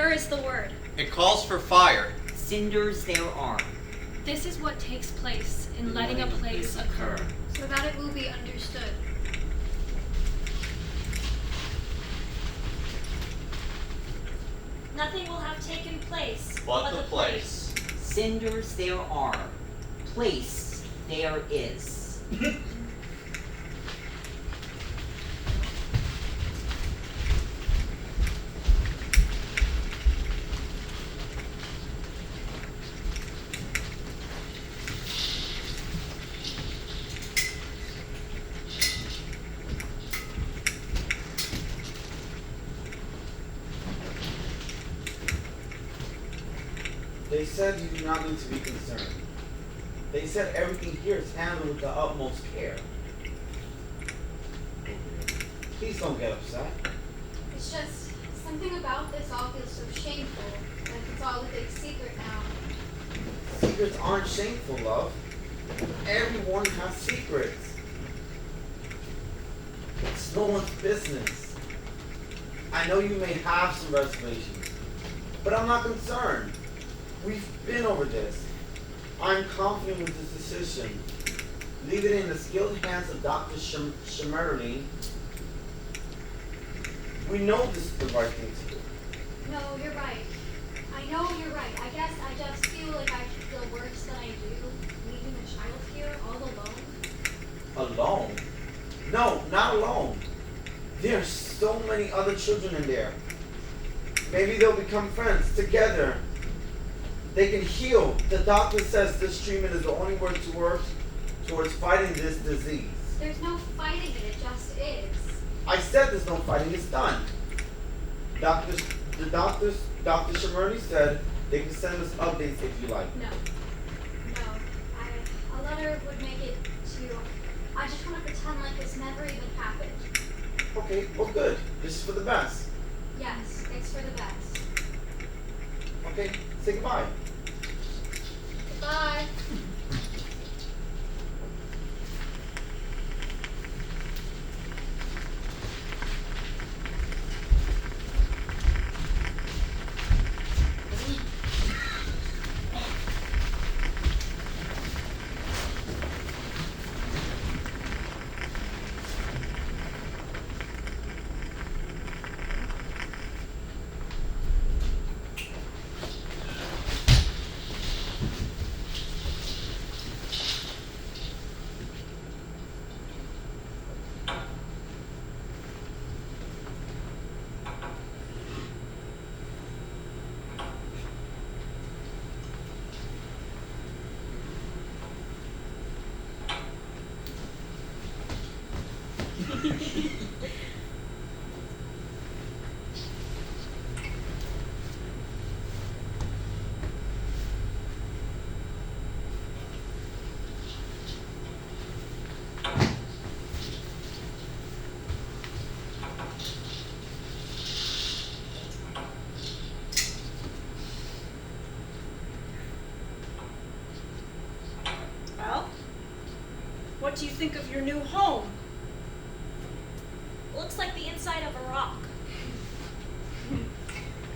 Persevere is the word. It calls for fire. Cinders there are. This is what takes place in letting a place occur. So that it will be understood. Nothing will have taken place But the place. Cinders there are. Place there is. They said you do not need to be concerned. They said everything here is handled with the utmost care. Please don't get upset. It's just something about this all feels so shameful. Like it's all a big secret now. Secrets aren't shameful, love. Everyone has secrets. It's no one's business. I know you may have some reservations, but I'm not concerned. We've been over this. I'm confident with this decision. Leave it in the skilled hands of Dr. Shimerly. We know this is the right thing to do. No, you're right. I know you're right. I guess I just feel like I should feel worse than I do, leaving a child here all alone. Alone? No, not alone. There are so many other children in there. Maybe they'll become friends together. They can heal. The doctor says this treatment is the only way to work towards fighting this disease. There's no fighting it, it just is. I said there's no fighting, it's done. Dr. Shimerly said they can send us updates if you like. No. A letter would make it to you. I just want to pretend like this never even happened. Okay, well good. This is for the best. Yes, it's for the best. Okay, say goodbye. Goodbye. What do you think of your new home? Looks like the inside of a rock.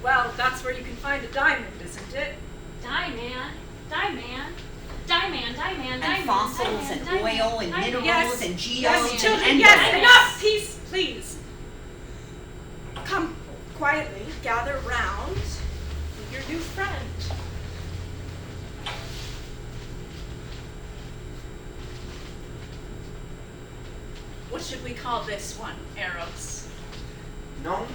Well, that's where you can find a diamond, isn't it? Diamond. And fossils and oil and minerals Yes. and geos Yes, children, and yes, envelopes. enough! Peace, please. Come quietly, gather round with your new friend. What should we call this one, Eros? No?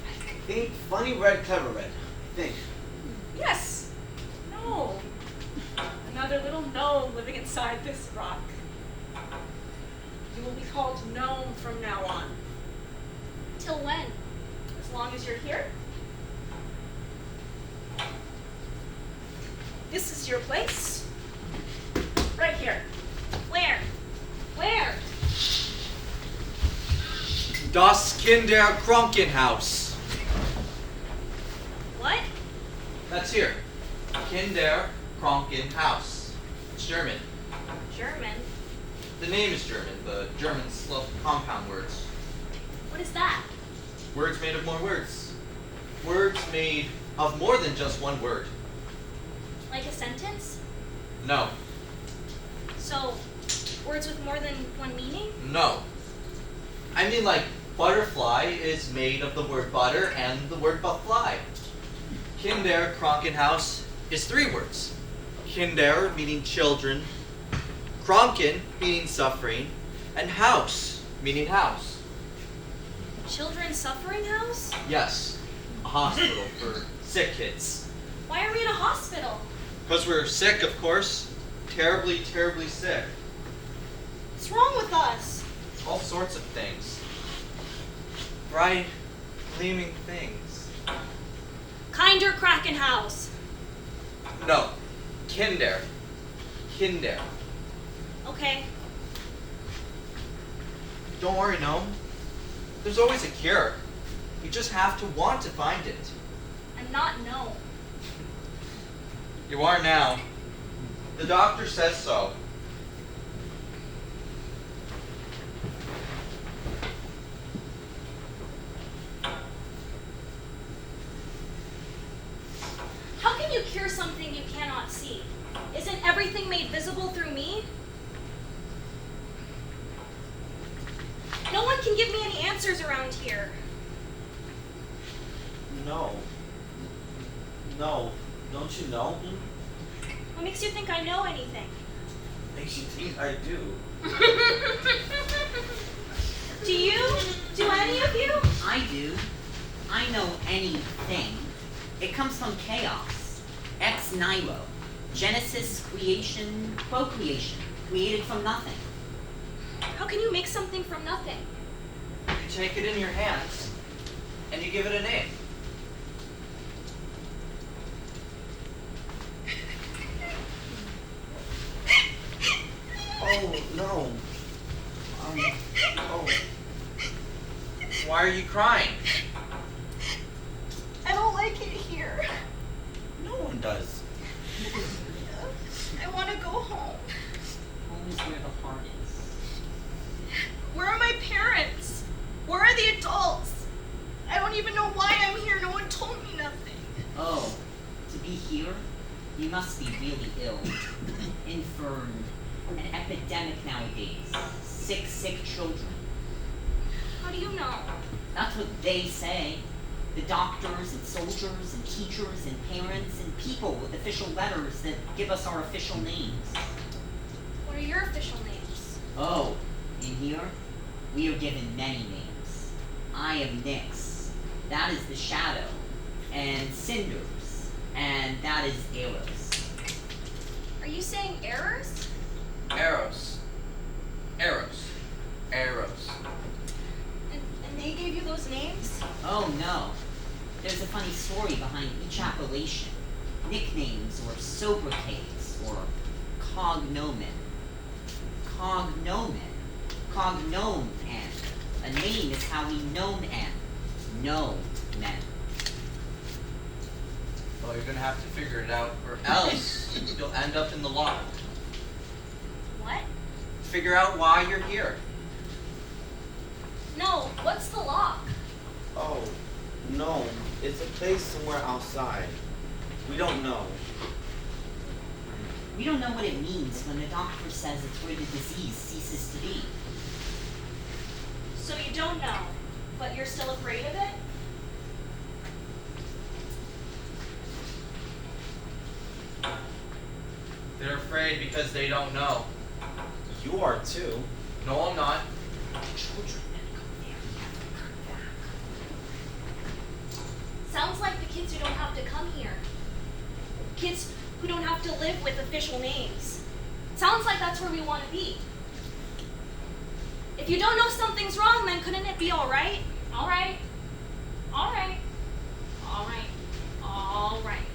I think funny red, clever red. I think. Yes. No. Another little gnome living inside this rock. You will be called Gnome from now on. Till when? As long as you're here. This is your place. Right here. Where? Das Kinderkrankenhaus. What? That's here. Kinderkrankenhaus. It's German. German? The name is German. The Germans love compound words. What is that? Words made of more words. words made of more than just one word. Like a sentence? No. So, words with more than one meaning? No. I mean, like, butterfly is made of the word butter and the word fly. Kinderkrankenhaus is 3 words. Kinder meaning children, Kranken meaning suffering, and house meaning house. Children's suffering house? Yes, a hospital for sick kids. Why are we in a hospital? Because we're sick, of course. Terribly, terribly sick. What's wrong with us? All sorts of things. Bright, gleaming things. Kinderkrankenhaus. No, Kinder. Kinder. Okay. Don't worry, no. There's always a cure. You just have to want to find it. I'm not no. You are now. The doctor says so. How can you cure something you cannot see? Isn't everything made visible through me? No one can give me any answers around here. No. No. Don't you know? What makes you think I know anything? Makes you think I do. Do you? Do any of you? I do. I know anything. It comes from chaos. Ex nihilo. Genesis, creation, procreation. Created from nothing. How can you make something from nothing? You take it in your hands, and you give it a name. Oh, no. Oh. Why are you crying? I don't like it here. No one does. I want to go home. Home is where the heart is. Where are my parents? Where are the adults? I don't even know why I'm here. No one told me nothing. Oh, to be here, you must be really ill. Infirm. An epidemic nowadays. Sick children. How do you know? That's what they say. The doctors and soldiers and teachers and parents and people with official letters that give us our official names. What are your official names? Oh, in here, we are given many names. I am Nyx. That is the shadow. And cinders. And that is arrows. Are you saying errors? Arrows. Arrows. Arrows. And they gave you those names? Oh no. There's a funny story behind each appellation. Nicknames or sobriquets or cognomen. Cognomen. Cognomen. A name is how we know men. Know men. Well, you're gonna have to figure it out, or else you'll end up in the lock. What? Figure out why you're here. No, what's the lock? Oh, no. It's a place somewhere outside. We don't know. We don't know what it means when the doctor says it's where the disease ceases to be. So you don't know, but you're still afraid of it? They're afraid because they don't know. You are too. No, I'm not. Children that come there. Sounds like the kids who don't have to come here. Kids who don't have to live with official names. Sounds like that's where we want to be. If you don't know something's wrong, then couldn't it be all right? All right. All right. All right. All right.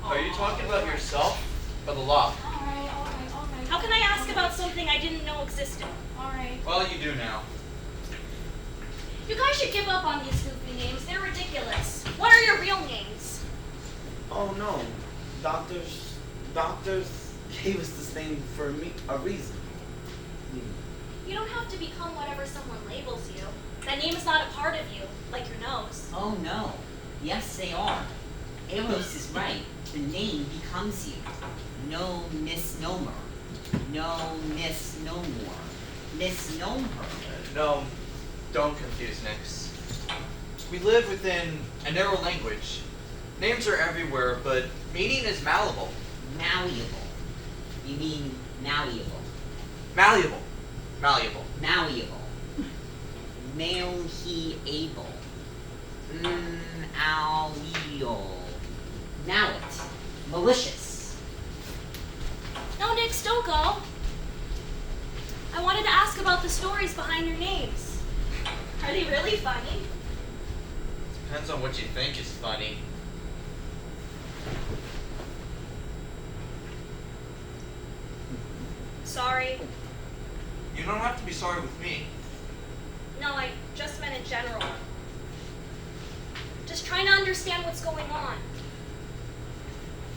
Are you talking about yourself or the lock? All right, all right, all right. How can I ask about something I didn't know existed? All right. Well, you do now. You guys should give up on these goofy names. They're ridiculous. What are your real names? Oh, no. Doctors gave us this name for a reason. You don't have to become whatever someone labels you. That name is not a part of you, like your nose. Oh no. Yes, they are. Eros is right. The name becomes you. No misnomer. No misnomer. Misnomer. No, don't confuse Nix. We live within a narrow language. Names are everywhere, but meaning is malleable. Malleable. You mean malleable. Malleable. Malleable. Malleable. Malleable. Malleable. Mallet. Malicious. No, Nix, don't go. I wanted to ask about the stories behind your names. Are they really funny? Depends on what you think is funny. Sorry. You don't have to be sorry with me. No, I just meant in general. Just trying to understand what's going on.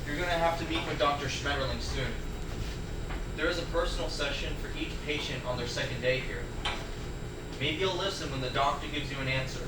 You're gonna have to meet with Dr. Schmetterling soon. There is a personal session for each patient on their second day here. Maybe you'll listen when the doctor gives you an answer.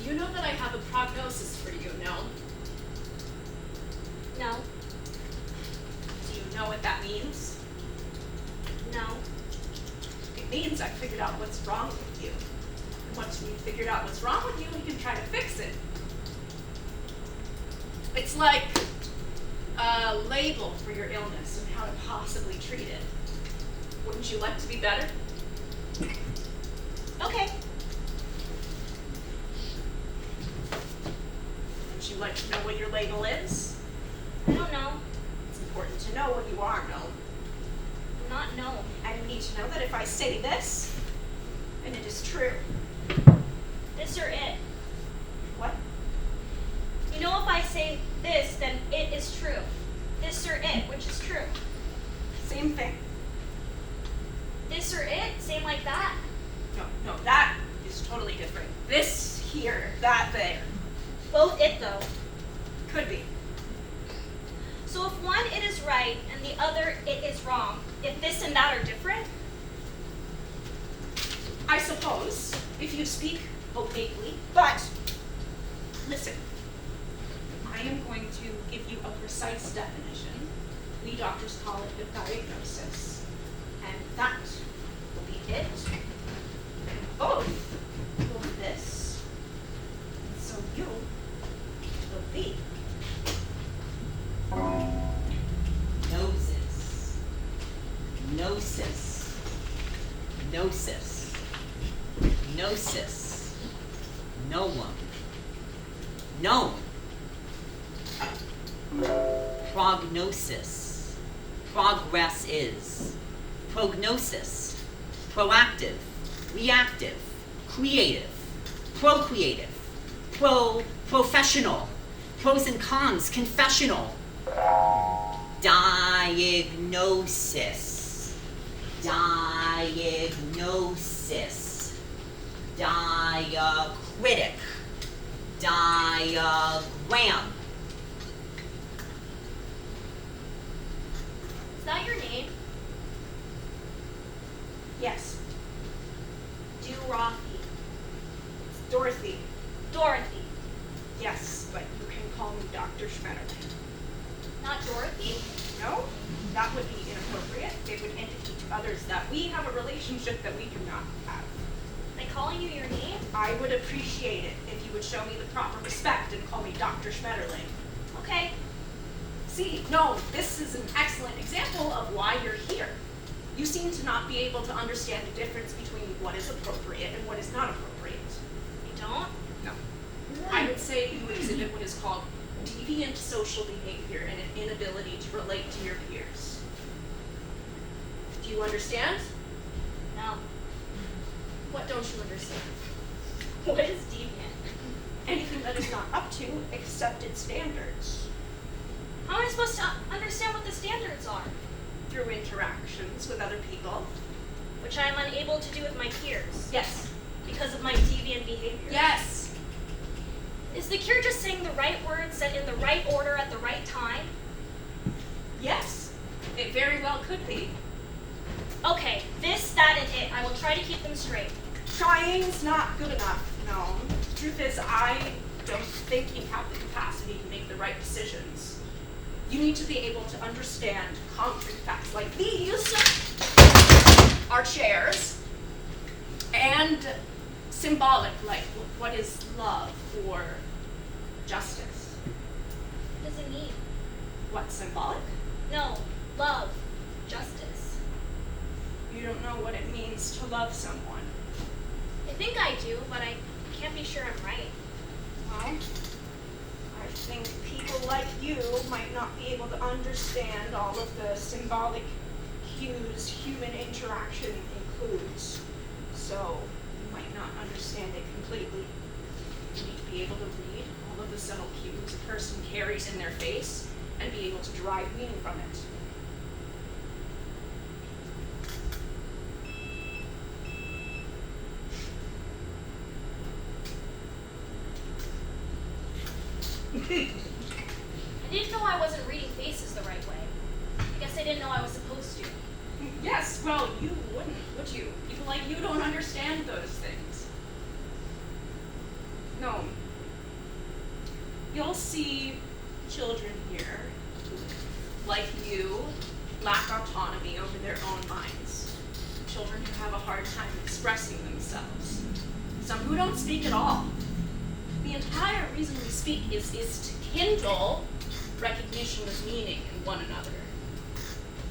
Do you know that I have a prognosis for you, no? No, Do you know what that means? no. It means I figured out what's wrong with you. And once we've figured out what's wrong with you, we can try to fix it. It's like a label for your illness and how to possibly treat it. Wouldn't you like to be better? Okay. Would you like to know what your label is? I don't know. It's important to know what you are known. I'm not known. And you need to know that if I say this, then it is true. This or it. What? You know, if I say this, then it is true. This or it, which is true. Same thing. This or it, same like that. No, that is totally different. This here, that there. Both it though. Could be. So if one it is right and the other it is wrong, if this and that are different, I suppose, if you speak opaquely, but listen, I am going to give you a precise definition. We doctors call it a diagnosis. And that will be it. And both will be this. And so you will be. Noses. Gnosis. Gnosis. Gnosis. No one. Known. Prognosis. Progress is. Prognosis. Proactive. Reactive. Creative. Procreative. Professional. Pros and cons. Confessional. Diagnosis. Diagnosis. Diacritic. Diagram. Is that your name? Yes, Dorothy. it's Dorothy. Dorothy. Yes, but you can call me Dr. Schmetterling. Not Dorothy? No, that would be inappropriate. It would indicate to others that we have a relationship that we do not have. By calling you your name? I would appreciate it if you would show me the proper respect and call me Dr. Schmetterling. Okay. See, no, this is an excellent example of why you're here. You seem to not be able to understand the difference between what is appropriate and what is not appropriate. You don't? No. I would say you exhibit what is called deviant social behavior and an inability to relate to your peers. Do you understand? No. What don't you understand? What is deviant? Anything that is not up to accepted standards. How am I supposed to understand what the standards are? Through interactions with other people. Which I am unable to do with my peers. Yes. Because of my deviant behavior. Yes. Is the cure just saying the right words said in the right order at the right time? Yes. It very well could be. Okay, this, that, and it. I will try to keep them straight. Trying's not good enough, no. The truth is, I don't think you have the capacity to make the right decisions. You need to be able to understand concrete facts like these are chairs, and symbolic, like what is love or justice. What does it mean? What's symbolic? No, love, justice. You don't know what it means to love someone. I think I do, but I can't be sure I'm right. Well, I think people like you might not be able to understand all of the symbolic cues human interaction includes. So you might not understand it completely. You need to be able to read all of the subtle cues a person carries in their face and be able to derive meaning from it. I didn't know I wasn't reading faces the right way. I guess I didn't know I was supposed to. Yes, well, you wouldn't, would you? People like you don't understand those things. No. You'll see children here who, like you, lack autonomy over their own minds. Children who have a hard time expressing themselves. Some who don't speak at all. The entire reason we speak is to kindle recognition of meaning in one another.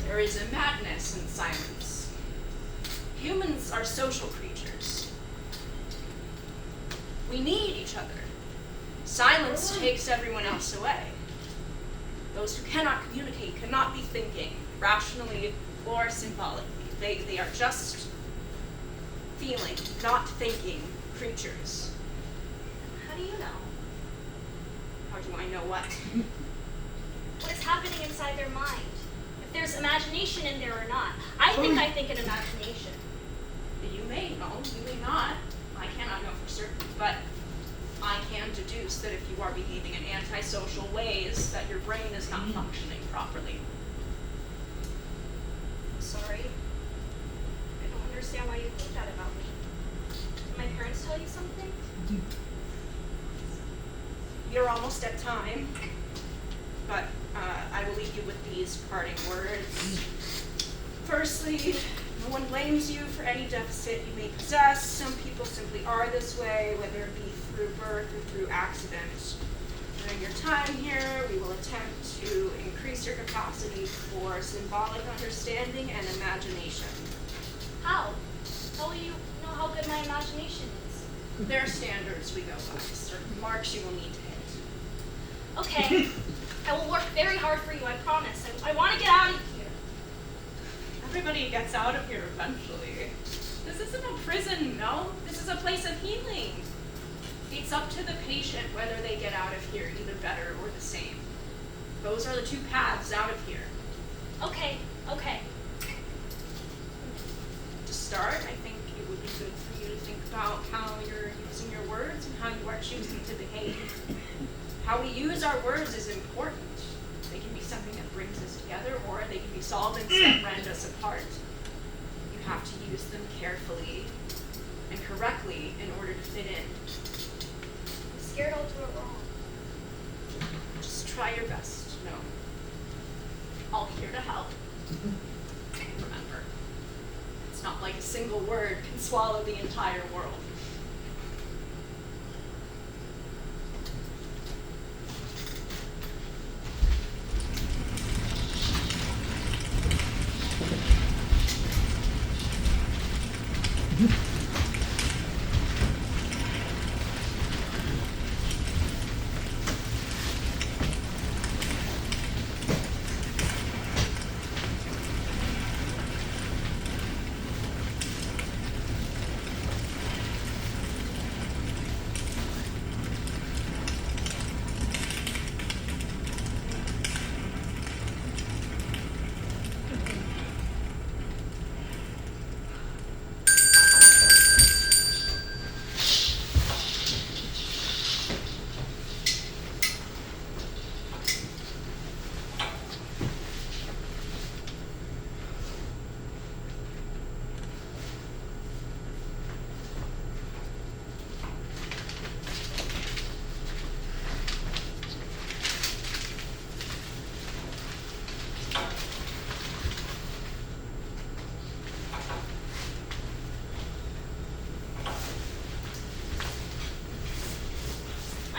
There is a madness in silence. Humans are social creatures. We need each other. Silence takes everyone else away. Those who cannot communicate cannot be thinking rationally or symbolically. They are just feeling, not thinking creatures. How do you know? How do I know what? What is happening inside their mind? If there's imagination in there or not. I think an imagination. You may know, you may not. I cannot know for certain, but I can deduce that if you are behaving in antisocial ways, that your brain is not functioning properly. I'm sorry. I don't understand why you think that about me. Did my parents tell you something? You're almost at time, but I will leave you with these parting words. Firstly, no one blames you for any deficit you may possess. Some people simply are this way, whether it be through birth or through accident. During your time here, we will attempt to increase your capacity for symbolic understanding and imagination. How? How will you know how good my imagination is? There are standards we go by, certain marks you will need to hit. Okay. I will work very hard for you, I promise. I want to get out of here. Everybody gets out of here eventually. This isn't a prison, no. This is a place of healing. It's up to the patient whether they get out of here either better or the same. Those are the two paths out of here. Okay. To start, I think it would be good for you to think about how you're using your words and how you are choosing to behave. How we use our words is important. They can be something that brings us together, or they can be solvents that rend us apart. You have to use them carefully and correctly in order to fit in. I'm scared I'll do it wrong. Just try your best. No. All here to help. Remember, it's not like a single word can swallow the entire world.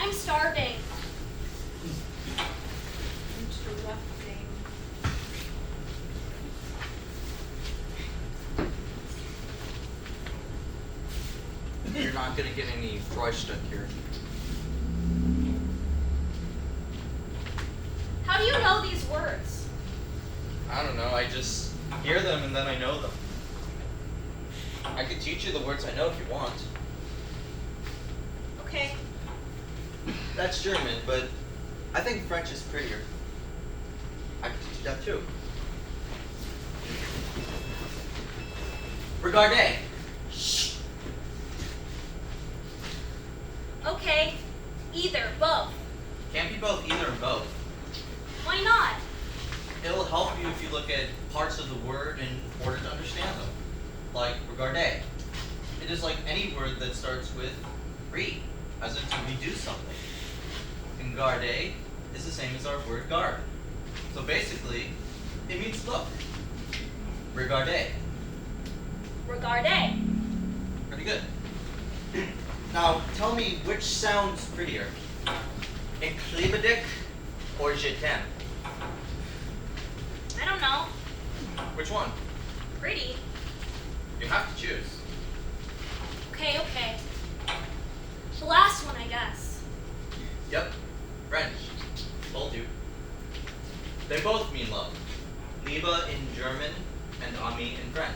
I'm starving. Interrupting. You're not gonna get any Freustuck here. How do you know these words? I don't know, I just hear them and then I know them. I could teach you the words I know if you want. Okay. That's German, but I think French is prettier. I could teach you that too. Regardez. Okay. Either, both. Can't be both, either and both. Why not? It'll help you if you look at parts of the word in order to understand them. Like regardez. It is like any word that starts with read, as in to redo something. And garder is the same as our word guard. So basically, it means look. Regardez. Regardez. Pretty good. Now, tell me which sounds prettier. Inclibedic or je t'aime? I don't know. Which one? Pretty. You have to choose. Okay. The last one, I guess. Yep. French. Told you. They both mean love. Liebe in German and ami in French.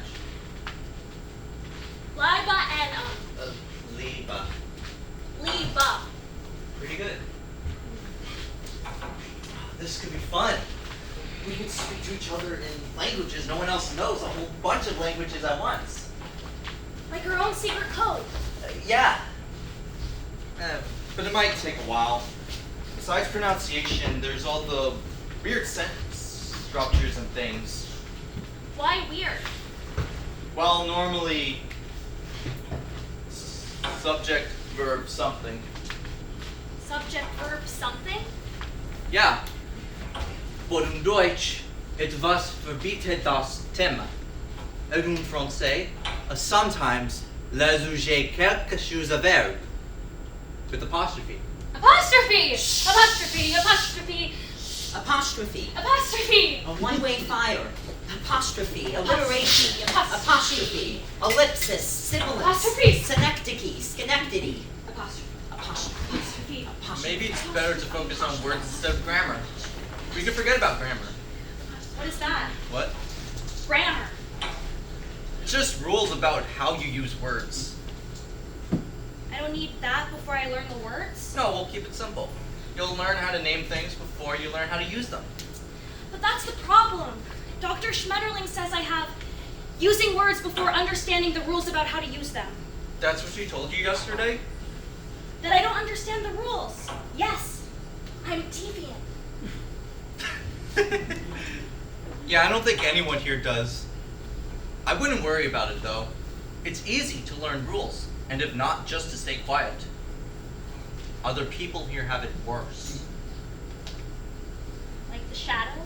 Liba and Liebe. Liba. Pretty good. This could be fun. We can speak to each other in languages no one else knows, a whole bunch of languages at once. Like our own secret code. Yeah. But it might take a while. Besides pronunciation, there's all the weird sentence structures and things. Why weird? Well, normally subject, verb, something. Subject, verb, something? Ja. But in Deutsch, etwas verbietet das Thema. Et en français, sometimes le sujet quelque chose à verbe. With apostrophe. Apostrophe! Apostrophe! Apostrophe! Apostrophe. Apostrophe! A one-way fire. Apostrophe. Alliteration. Apostrophe. Apostrophe. Ellipsis. Sibilance. Apostrophe. Synecdoche. Schenectady. Apostrophe. Apostrophe. Apostrophe. Maybe it's better to focus on words instead of grammar. We could forget about grammar. What is that? What? Grammar. It's just rules about how you use words. I don't need that before I learn the words? No, we'll keep it simple. You'll learn how to name things before you learn how to use them. But that's the problem. Dr. Schmetterling says I have using words before understanding the rules about how to use them. That's what she told you yesterday? That I don't understand the rules. Yes, I'm deviant. Yeah, I don't think anyone here does. I wouldn't worry about it, though. It's easy to learn rules, and if not, just to stay quiet. Other people here have it worse. Like the shadow?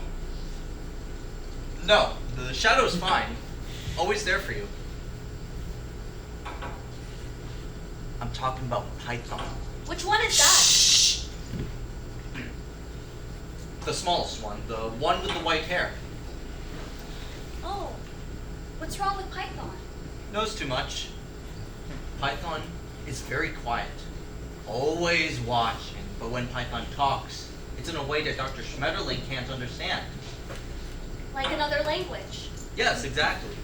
No, the shadow's fine. Always there for you. I'm talking about Python. Which one is that? Shh! The smallest one, the one with the white hair. Oh, what's wrong with Python? Knows too much. Python is very quiet. Always watching, but when Python talks, it's in a way that Dr. Schmetterling can't understand. Like another language. Yes, exactly.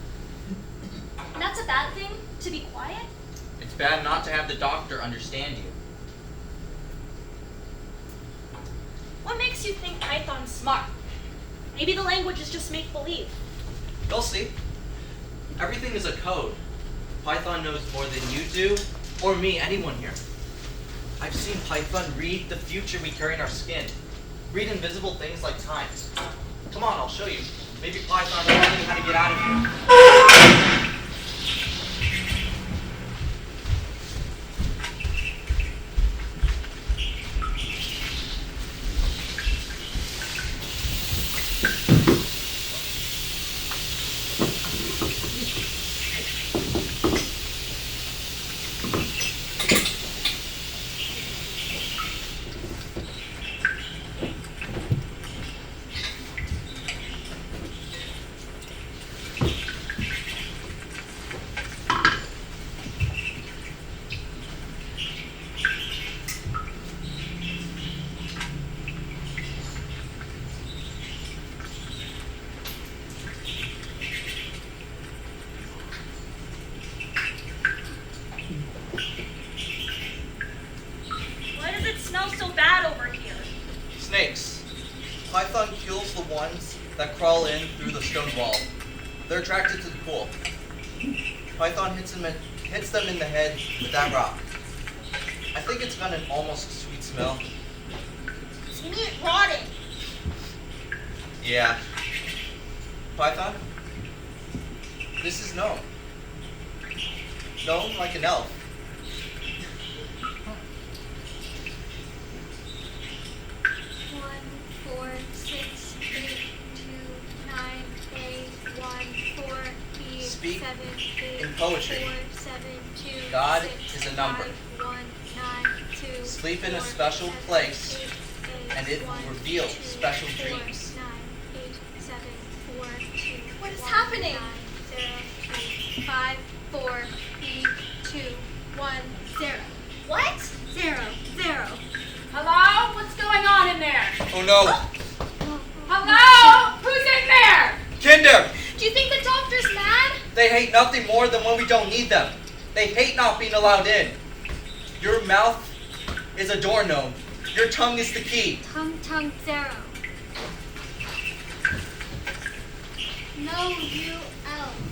And that's a bad thing, to be quiet? It's bad not to have the doctor understand you. What makes you think Python's smart? Maybe the language is just make-believe. You'll see. Everything is a code. Python knows more than you do, or me, anyone here. I've seen Python read the future we carry in our skin. Read invisible things like time. Come on, I'll show you. Maybe Python will tell you how to get out of here. Snakes. Python kills the ones that crawl in through the stone wall. They're attracted to the pool. Python hits them in the head with that rock. I think it's got an almost sweet smell. See me rotting. Yeah. Python? This is gnome. Gnome like an elf. 4, 6, 8, 2, 9, 8, 1, 4, 8, Speak 7, 8, in poetry. 4, 7, 2, God 6, is a number. 5, 1, 9, 2, Sleep in a 4, special 7, place, 8, and it will 1, reveal 2, special 4, dreams. 9, 8, 7, 4, 2, What is 1, happening? 9, 0, 2, 5, 4, 8, 2, 1, 0. What? 0, 0. Hello? What's going on in there? Oh no! Hello? Who's in there? Kinder! Do you think the doctor's mad? They hate nothing more than when we don't need them. They hate not being allowed in. Your mouth is a door gnome. Your tongue is the key. Tongue, 0. No, you elf.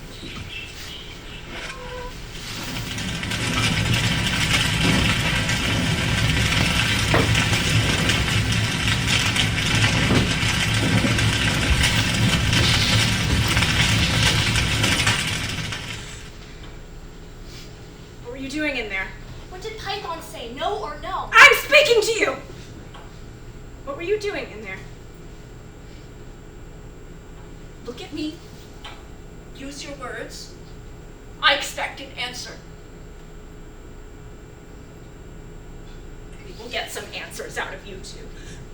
What were you doing in there? What did Python say? No or no? I'm speaking to you! What were you doing in there? Look at me. Use your words. I expect an answer. We will get some answers out of you two.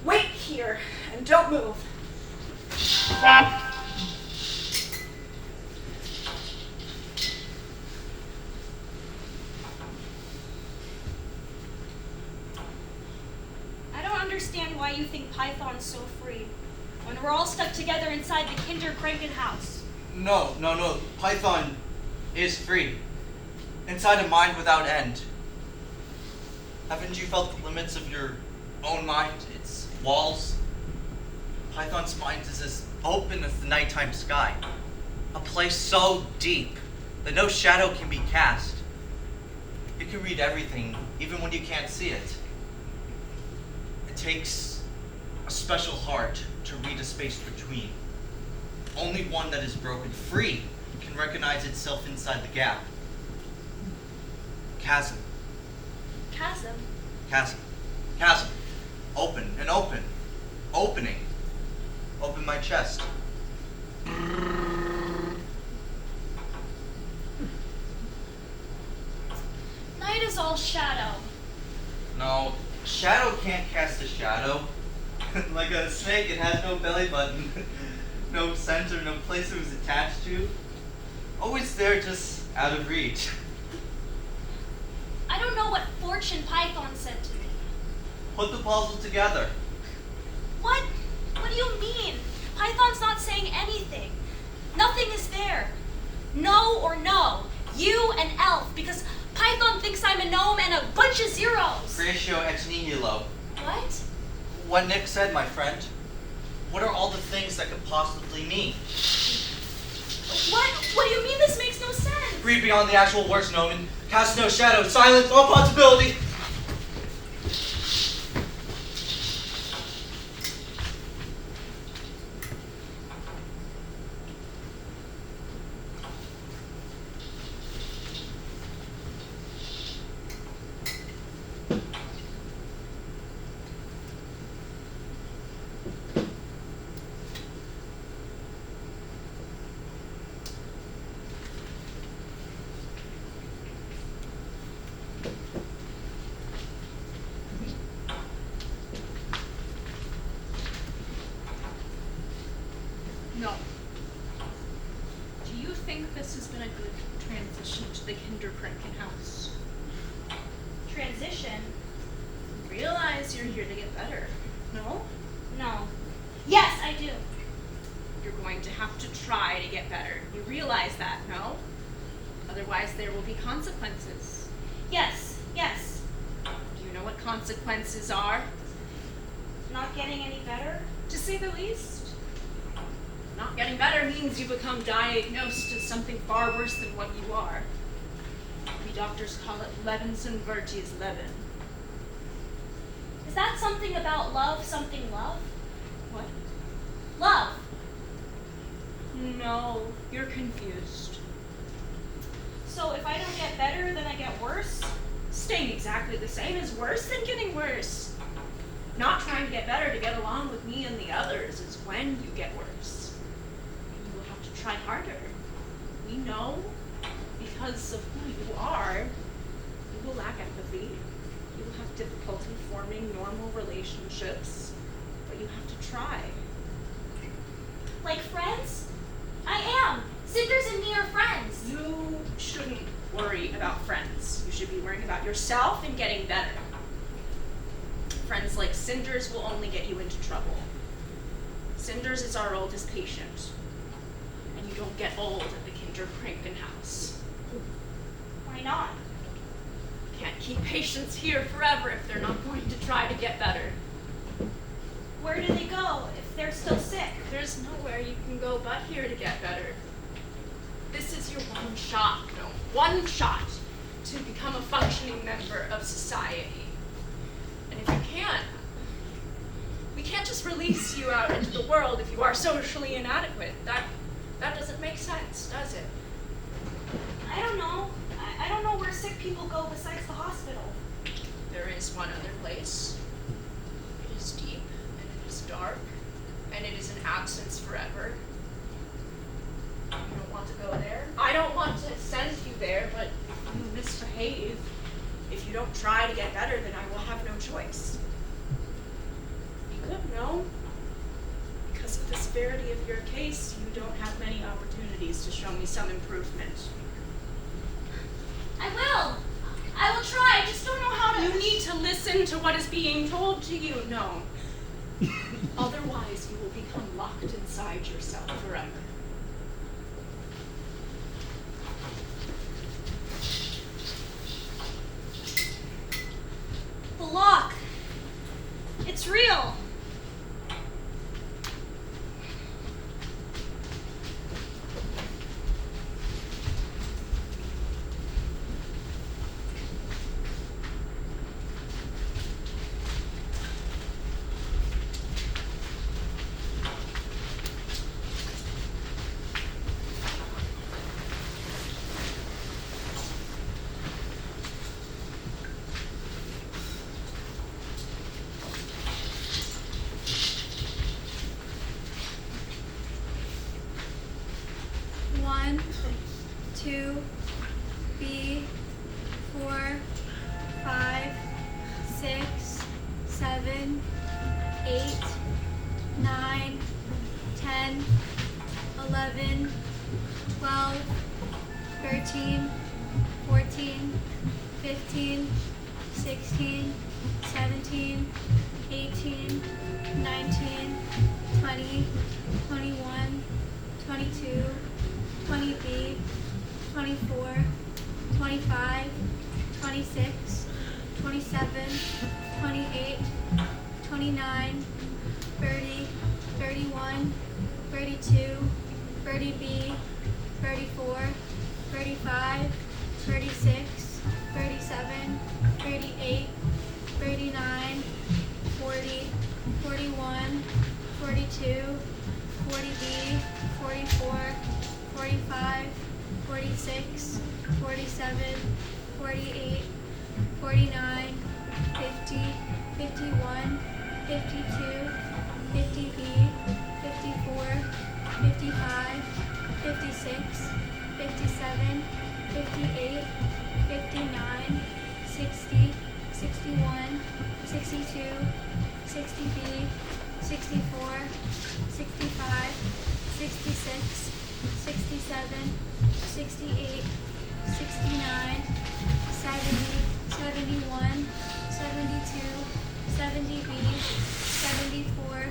Wait here and don't move. I don't understand why you think Python's so free when we're all stuck together inside the Kinderkrankenhaus. No. Python is free. Inside a mind without end. Haven't you felt the limits of your own mind, its walls? Python's mind is as open as the nighttime sky, a place so deep that no shadow can be cast. It can read everything, even when you can't see it. It takes a special heart to read a space between. Only one that is broken free can recognize itself inside the gap. Chasm. Chasm? Chasm. Chasm. Open and open. Opening. Open my chest. Night is all shadow. No, shadow can't cast a shadow. Like a snake, it has no belly button, no center, no place it was attached to. Always there, just out of reach. I don't know what fortune Python said to me. Put the puzzle together. What? What do you mean? Python's not saying anything. Nothing is there. No or no. You and elf, because Python thinks I'm a gnome and a bunch of zeros. Creatio ex nihilo. What? What Nick said, my friend. What are all the things that could possibly mean? What? What do you mean? This makes no sense. Read beyond the actual words, Noman. Cast no shadow. Silence all possibility. No. Do you think this has been a good transition to the Kinderkrankenhaus? Transition? Realize you're here to get better, no? No. Yes, I do. You're going to have to try to get better. You realize that, no? Otherwise there will be consequences. Yes, yes. Do you know what consequences are? Not getting any better? To say the least. Not getting better means you become diagnosed as something far worse than what you are. We doctors call it Levinson vertes Levin. Is that something about love, something love? What? Love. No, you're confused. So if I don't get better, then I get worse? Staying exactly the same is worse than getting worse. Not trying to get better to get along with me and the others is when you get worse. You will have to try harder. We know, because of who you are, you will lack empathy. You will have difficulty forming normal relationships, but you have to try. Like friends? I am. Cinders and me are friends. You shouldn't worry about friends. You should be worrying about yourself and getting better. Friends like Cinders will only get you into trouble. Cinders is our oldest patient. And you don't get old at the Kinderkrankenhaus. Why not? Can't keep patients here forever if they're not going to try to get better. Where do they go if they're still sick? There's nowhere you can go but here to get better. This is your one shot, no, one shot to become a functioning member of society. And if you can't, we can't just release you out into the world if you are socially inadequate. That doesn't make sense, does it? I don't know. I don't know where sick people go besides the hospital. There is one other place. It is deep, and it is dark, and it is an absence forever. You don't want to go there? I don't want to send you there, but if you misbehave, if you don't try to get better, then I will have no choice. You could know. Because of the severity of your case, you don't have many opportunities to show me some improvement. I will. I will try. I just don't know how to. You need to listen to what is being told to you. No. Otherwise, you will become locked inside yourself forever. 2, B, 4, 5, 6, 7, 8, 9, 10, 11, 12, 13, 14, 15, 16, 17, 18, 19, 20, 21, 22, 20B, 24, 25, 26, 27, 28, 29, 30, 31, 32, 30B, 34, 35, 36, 37, 38, 39, 40, 41, 42, 40B, 44, 45, 46, 47, 48, 49, 50, 51, 52, 50B, 54, 55, 56, 57, 58, 59, 60, 61, 62, 60B, 64, 65, 66, 67, 68, 69, 70, 71, 72, 70B, 74,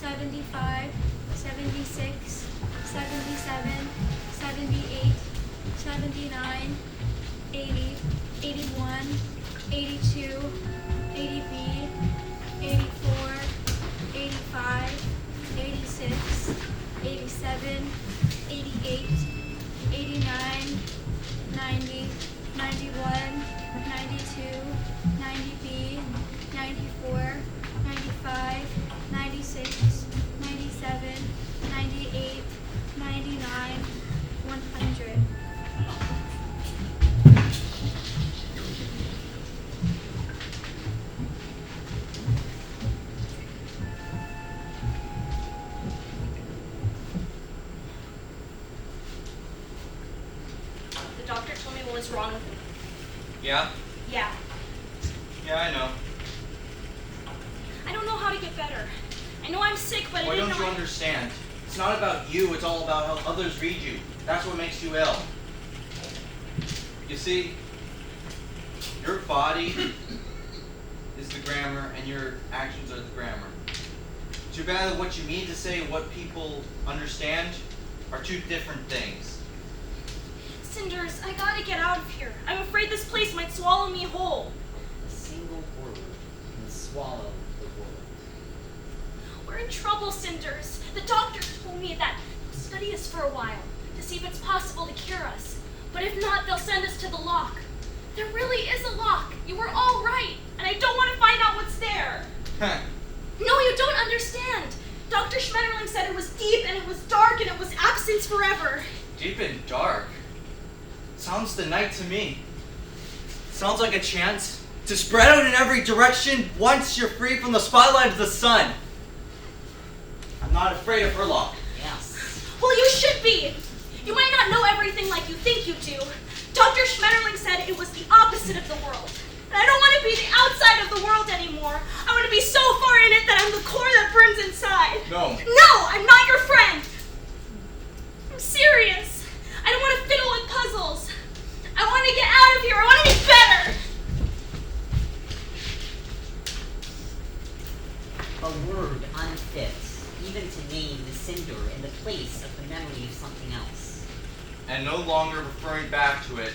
75, 76, 77, 78, 79, 80, 81, 82, 80B, 84, 85, 86, 87, 88, 89, 90, 91, 92, 90B, 94, 95, 96, 97, 98, 99, 100. The doctor told me what was wrong with me. Yeah? Yeah. Yeah, I know. I don't know how to get better. I know I'm sick, but I Why didn't don't know. you understand? It's not about you, it's all about how others read you. That's what makes you ill. You see, your body is the grammar and your actions are the grammar. Too bad that what you mean to say and what people understand are two different things. Cinders, I gotta get out of here. I'm afraid this place might swallow me whole. A single word can swallow the world. We're in trouble, Cinders. The doctor told me that they'll study us for a while to see if it's possible to cure us. But if not, they'll send us to the lock. There really is a lock. You were all right, and I don't want to find out what's there. No, you don't understand. Dr. Schmetterling said it was deep, and it was dark, and it was absence forever. Deep and dark. Sounds the night to me. Sounds like a chance to spread out in every direction once you're free from the spotlight of the sun. I'm not afraid of her lock. Yes. Well, you should be. You might not know everything like you think you do. Dr. Schmetterling said it was the opposite of the world. And I don't want to be the outside of the world anymore. I want to be so far in it that I'm the core that burns inside. No. No, I'm not your friend. I'm serious. I don't want to fiddle with puzzles. I want to get out of here. I want to be better. A word unfit, even to name the cinder in the place of the memory of something else. And no longer referring back to it,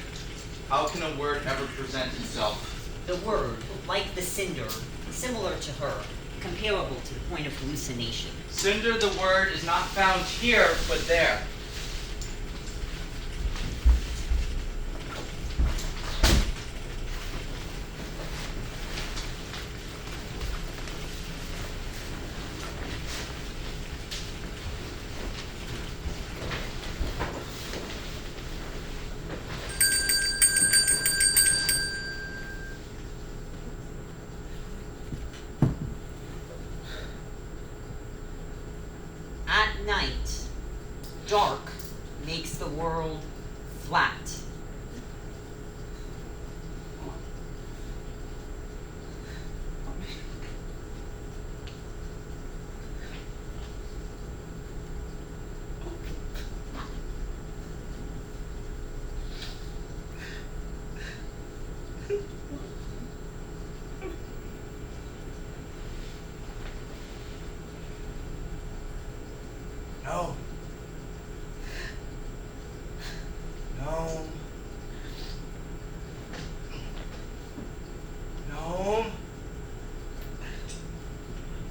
how can a word ever present itself? The word, like the cinder, similar to her, comparable to the point of hallucination. Cinder, the word, is not found here, but there. At night, dark Flat. No. No. No.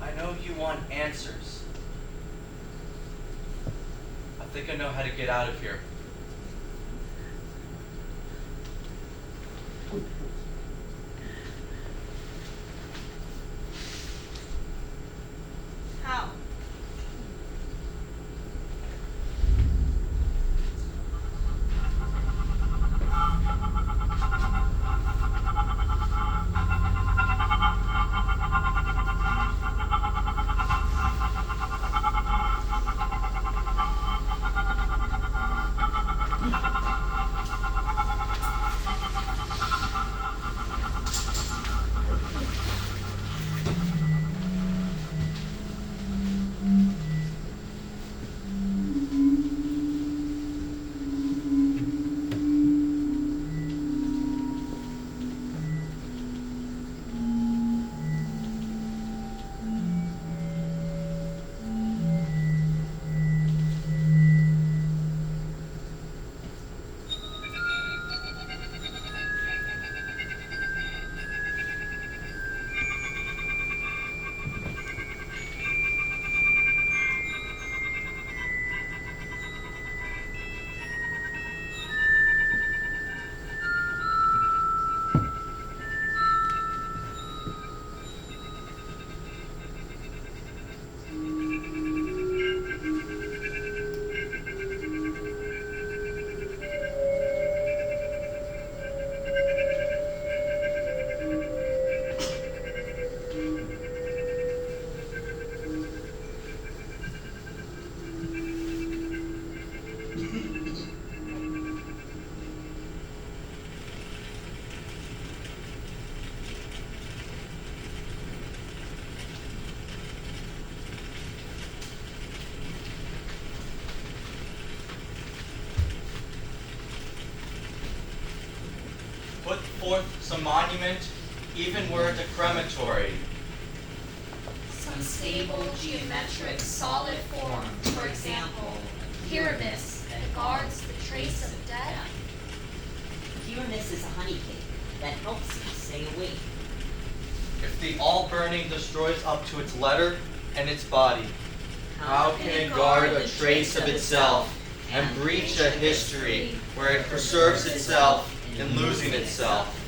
I know you want answers. I think I know how to get out of here. How? Put forth some monument, even were it a crematory. Some stable, geometric, solid form, for example, Pyramus that guards the trace of death. Pyramus is a honey cake that helps you stay awake. If the all-burning destroys up to its letter and its body, how can it guard a trace of itself and breach a history where it preserves itself in losing itself?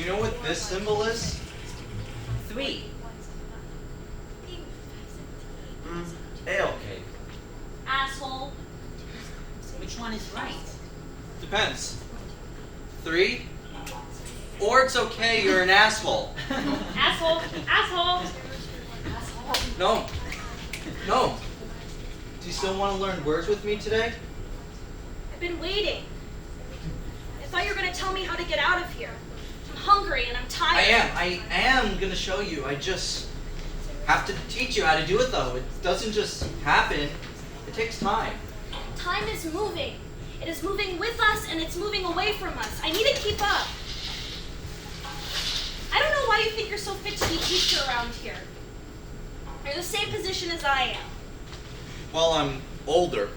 Do you know what this symbol is? 3. Ale cake. Asshole. Which one is right? Depends. 3? Or it's okay, you're an asshole. Asshole. Asshole. No. No. Do you still want to learn words with me today? I've been waiting. I thought you were going to tell me how to get out of here. I'm hungry and I'm tired. I am gonna show you. I have to teach you how to do it though. It doesn't just happen. It takes time. Time is moving. It is moving with us and it's moving away from us. I need to keep up. I don't know why you think you're so fit to be teacher around here. You're the same position as I am. Well, I'm older,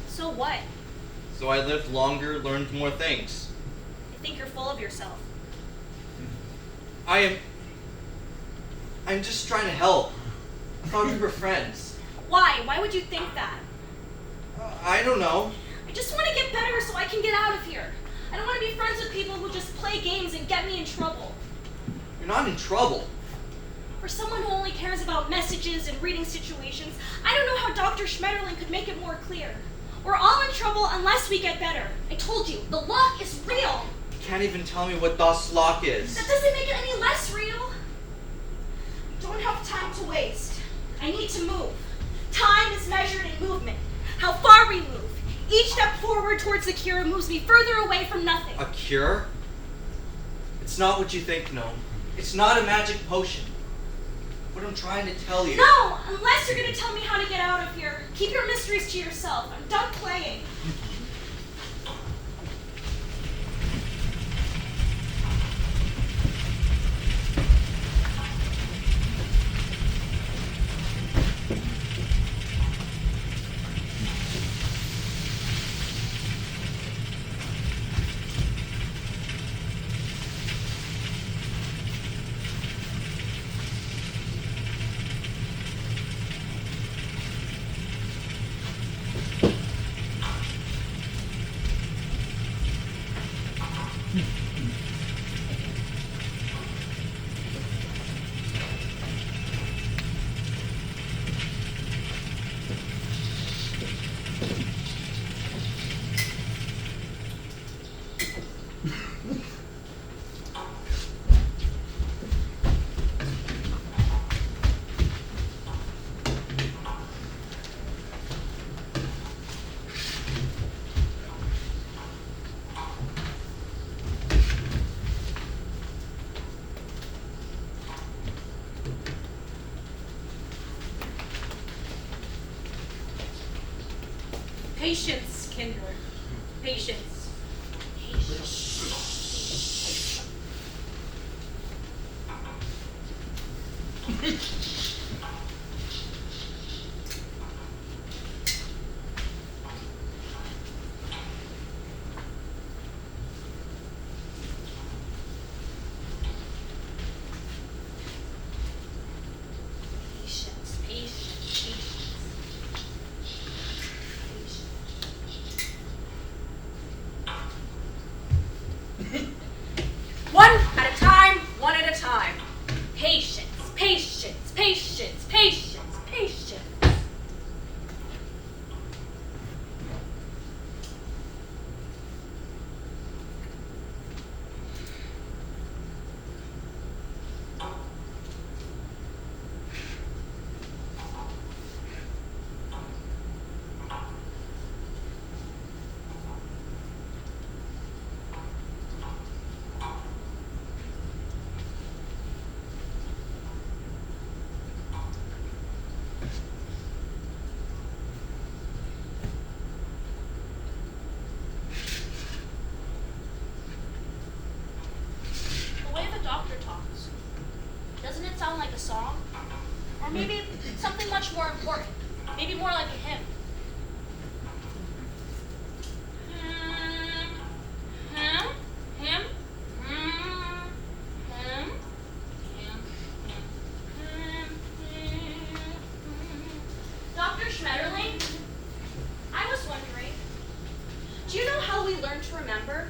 So what? so I lived longer, learned more things. I think you're full of yourself. I'm just trying to help. I thought we were friends. Why? Why would you think that? I don't know. I just want to get better so I can get out of here. I don't want to be friends with people who just play games and get me in trouble. You're not in trouble. For someone who only cares about messages and reading situations, I don't know how Dr. Schmetterling could make it more clear. We're all in trouble unless we get better. I told you, the lock is real. You can't even tell me what Das Lock is. That doesn't make it any less real. I don't have time to waste. I need to move. Time is measured in movement. How far we move. Each step forward towards the cure moves me further away from nothing. A cure? It's not what you think, Gnome. It's not a magic potion. What I'm trying to tell you. No, unless you're going to tell me how to get out of here. Keep your mysteries to yourself. I'm done playing. Patience, Kinder. Patience. One at a time, one at a time. Patience, patience, patience, patience, patience. The way the doctor talks, doesn't it sound like a song? Or maybe something much more important. Maybe more like a hymn. Dr. Schmetterling, I was wondering, do you know how we learn to remember?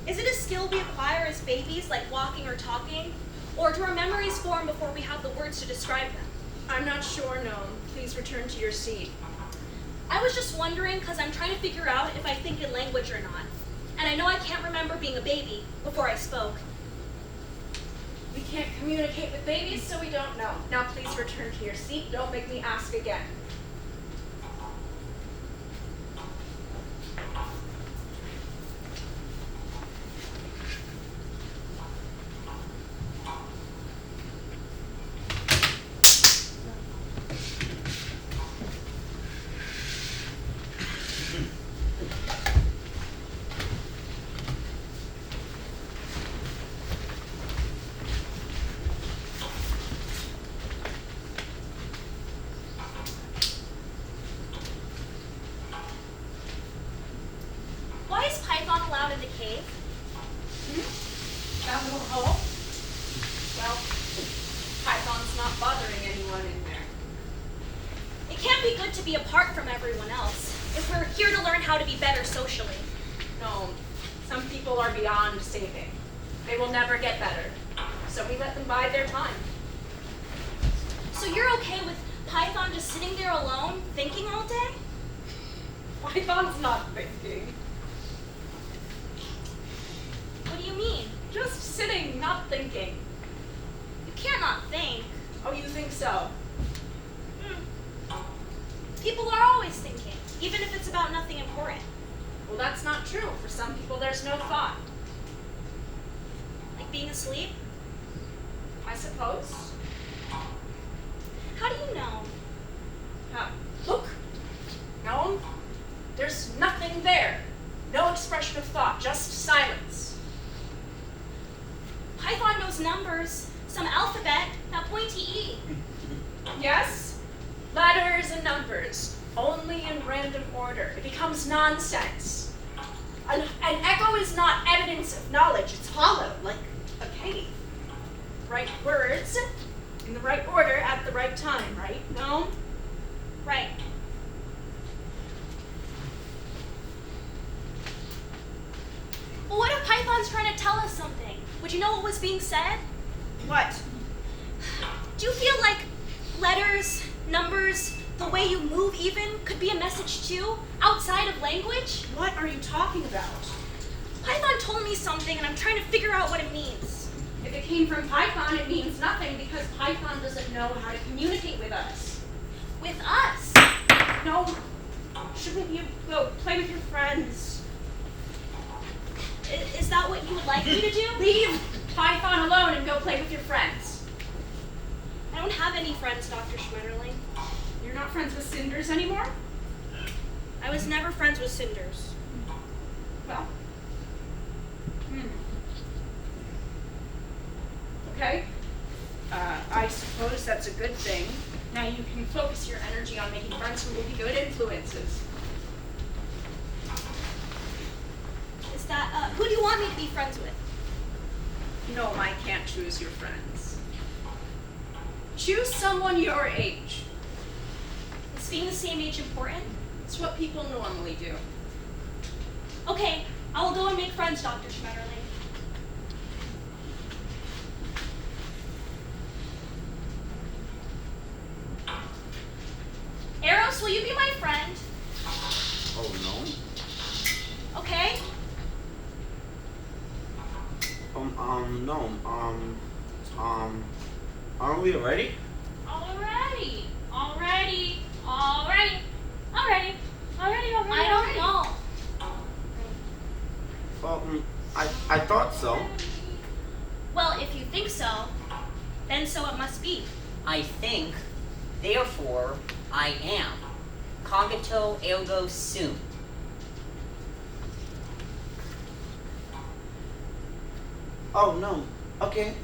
Is it a skill we acquire as babies, like walking or talking? Or do our memories form before we have the words to describe them? I'm not sure, Gnome. Please return to your seat. I was just wondering because I'm trying to figure out if I think in language or not. And I know I can't remember being a baby before I spoke. We can't communicate with babies, so we don't know. Now please return to your seat. Don't make me ask again. It can't be good to be apart from everyone else if we're here to learn how to be better socially. No, some people are beyond saving. They will never get better. So we let them bide their time. So you're okay with Python just sitting there alone, thinking all day? Python's not thinking. What do you mean? Just sitting, not thinking. You can't not think. Oh, you think so? People are always thinking, even if it's about nothing important. Well, that's not true. For some people, there's no thought. Like being asleep? I suppose. How do you know? Look. No, there's nothing there. No expression of thought, just silence. Python knows numbers, some alphabet, that pointy E. Yes? Letters and numbers, only in random order. It becomes nonsense. An echo is not evidence of knowledge. It's hollow, like a cave. Right words in the right order at the right time, right? No? Right. Well, what if Python's trying to tell us something? Would you know what was being said? What? Do you feel like letters, numbers, the way you move even, could be a message too, outside of language? What are you talking about? Python told me something and I'm trying to figure out what it means. If it came from Python, it means nothing because Python doesn't know how to communicate with us. With us? No, shouldn't you go play with your friends? Is that what you would like me to do? Leave Python alone and go play with your friends. I don't have any friends, Dr. Schmetterling. You're not friends with Cinders anymore? I was never friends with Cinders. Well. Okay. I suppose that's a good thing. Now you can focus your energy on making friends who will be good influences. Is that, who do you want me to be friends with? No, I can't choose your friends. Choose someone your age. Is being the same age important? It's what people normally do. Okay, I will go and make friends, Dr. Schmetterling. Eros, will you be my friend? Oh, no? Okay? No, aren't we ready? Already. I don't know. I thought so. Well, if you think so, then so it must be. I think, therefore, I am. Cogito ergo sum. Oh, no. Okay.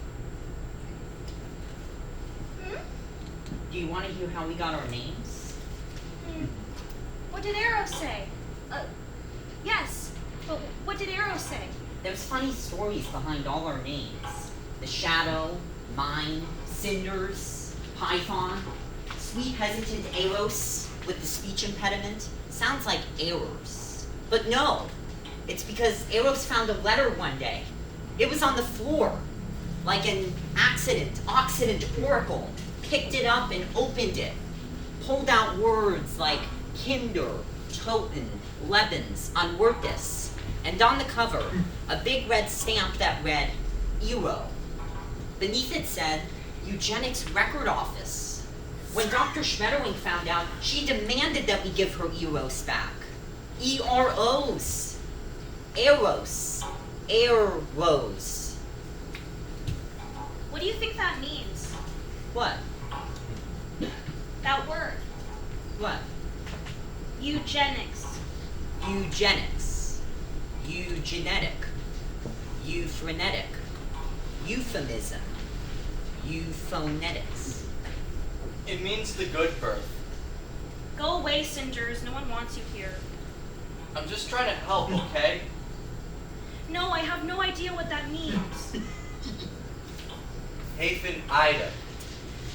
Do you want to hear how we got our names? What did Eros say? Yes, but what did Eros say? There's funny stories behind all our names. The Shadow, mine, Cinders, Python, sweet hesitant Eros with the speech impediment. Sounds like errors. But no, it's because Eros found a letter one day. It was on the floor, like an accident, oracle. Picked it up and opened it. Pulled out words like Kinder, Toten, Lebens, Unworkus. And on the cover, a big red stamp that read, Euro. Beneath it said, Eugenics Record Office. When Dr. Schmetterling found out, she demanded that we give her Eros back. EROs. Eros. Eros. What do you think that means? What? That word. What? Eugenics. Eugenics. Eugenetic. Euphrenetic. Euphemism. Euphonetics. It means the good birth. Go away, Cinders. No one wants you here. I'm just trying to help, okay? No, I have no idea what that means. Hafen Ida.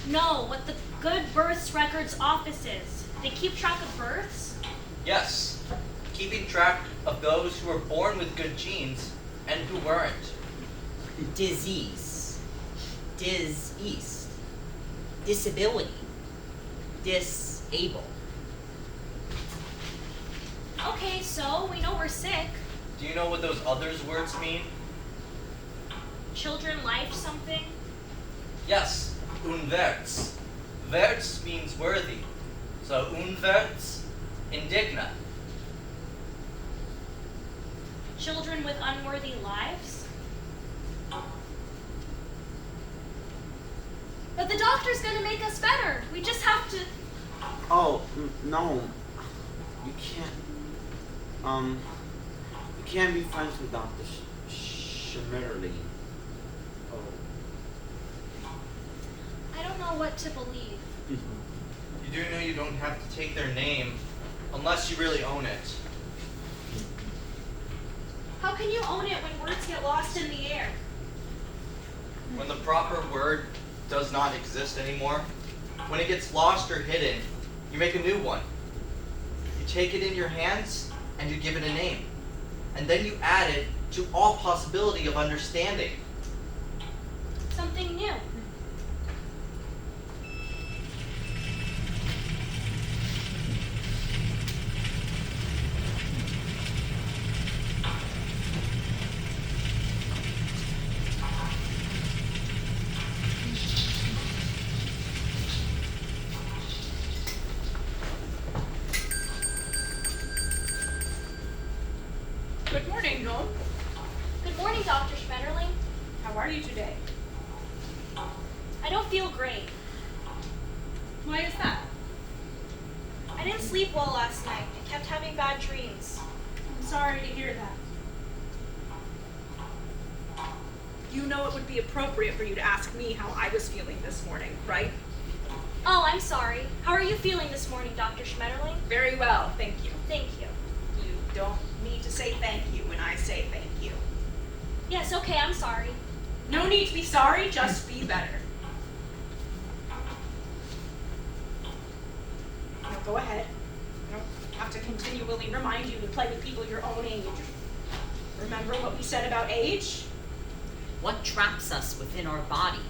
No, what the Good Births Records Office is. They keep track of births? Yes, keeping track of those who were born with good genes and who weren't. Disease. Dis-east. Disability. Disable. Okay, so we know we're sick. Do you know what those others words mean? Children life something? Yes, unwerts. Werts means worthy. So unwerts, indigna. Children with unworthy lives? But the doctor's gonna make us better. We just have to... Oh, no. You can't. You can't be friends with Dr. Schmetterling. Oh. I don't know what to believe. You do know you don't have to take their name unless you really own it. How can you own it when words get lost in the air? When the proper word does not exist anymore, when it gets lost or hidden, you make a new one. You take it in your hands and you give it a name. And then you add it to all possibility of understanding. Something new. Good morning, Nola. Good morning, Dr. Schmetterling. How are you today? I don't feel great. Why is that? I didn't sleep well last night and kept having bad dreams. I'm sorry to hear that. You know it would be appropriate for you to ask me how I was feeling this morning, right? Oh, I'm sorry. How are you feeling this morning, Dr. Schmetterling? Very well, thank you. Thank you. You don't need to say thank you when I say thank you. Yes, okay, I'm sorry. No need to be sorry, just be better. Now go ahead. I don't have to continually remind you to play with people your own age. Remember what we said about age? What traps us within our body?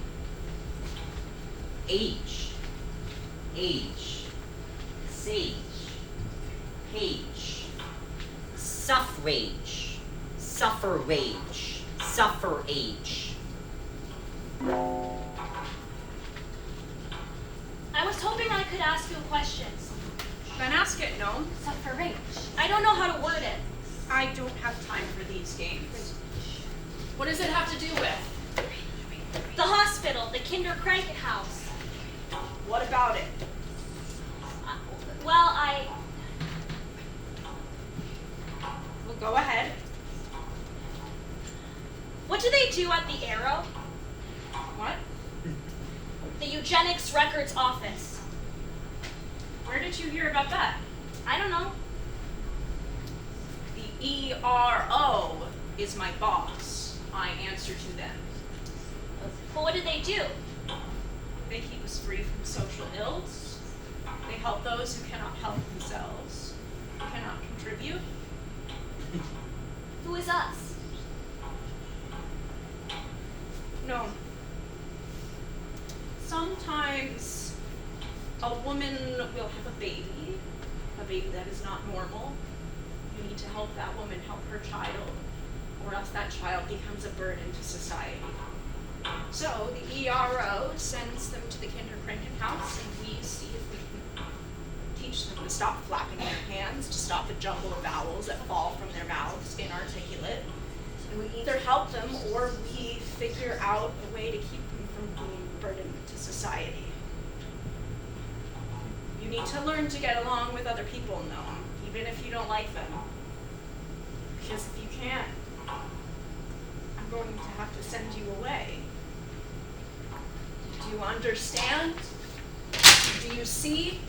Age. Age. Sage. Page. Suffrage. Suffer rage. Suffer age. I was hoping I could ask you a question. Then ask it, no? Suffrage. I don't know how to word it. I don't have time for these games. What does it have to do with? The hospital, the Kinderkrankenhaus. What about it? Well, Well, go ahead. what do they do at the Arrow? What? The Eugenics Records Office. Where did you hear about that? I don't know. The ERO is my boss. I answer to them. But what do they do? They keep us free from social ills. They help those who cannot help themselves, who cannot contribute. Who is us? No. Sometimes a woman will have a baby that is not normal. You need to help that woman help her child, or else that child becomes a burden to society. So the ERO sends them to the Kinderkrankenhaus, and we see if we can teach them to stop flapping their hands, to stop the jumble of vowels that fall from their mouths inarticulate. And we either help them or we figure out a way to keep them from being a burden to society. You need to learn to get along with other people, Noam, even if you don't like them. Because if you can't, I'm going to have to send you away. Do you understand? Do you see?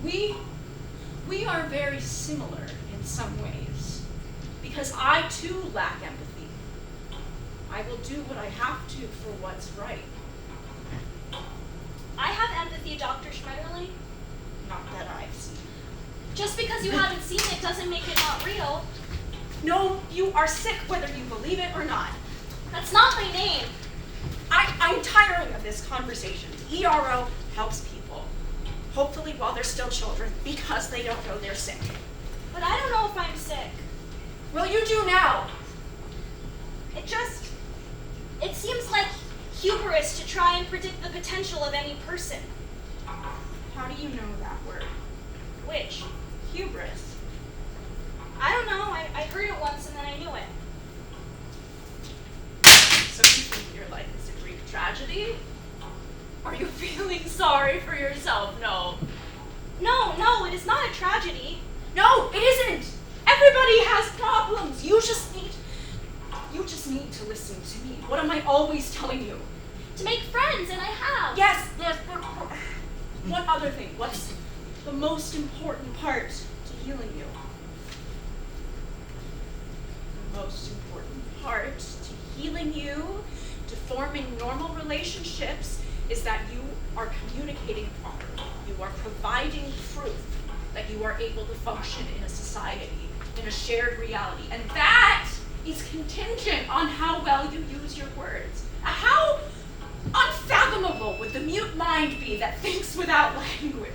We are very similar in some ways, because I too lack empathy. I will do what I have to for what's right. I have empathy you, Dr. Schmetterling? Not that I've seen. Just because you haven't seen it doesn't make it not real. No, you are sick whether you believe it or not. That's not my name. I'm tiring of this conversation. ERO helps people. Hopefully while they're still children, because they don't know they're sick. But I don't know if I'm sick. Well, you do now. It seems like hubris to try and predict the potential of any person. How do you know that word? Which? Hubris. I don't know. I heard it once and then I knew it. So you think your life is a Greek tragedy? Are you feeling sorry for yourself? No. No, it is not a tragedy. No, it isn't. Everybody has problems. You just need to listen to me. What am I always telling you? To make friends, and I have. Yes, but what other thing? What's the most important part to healing you? The most important part to healing you, to forming normal relationships, is that you are communicating properly. You are providing proof that you are able to function in a society, in a shared reality. And that is contingent on how well you use your words. How unfathomable would the mute mind be that thinks without language?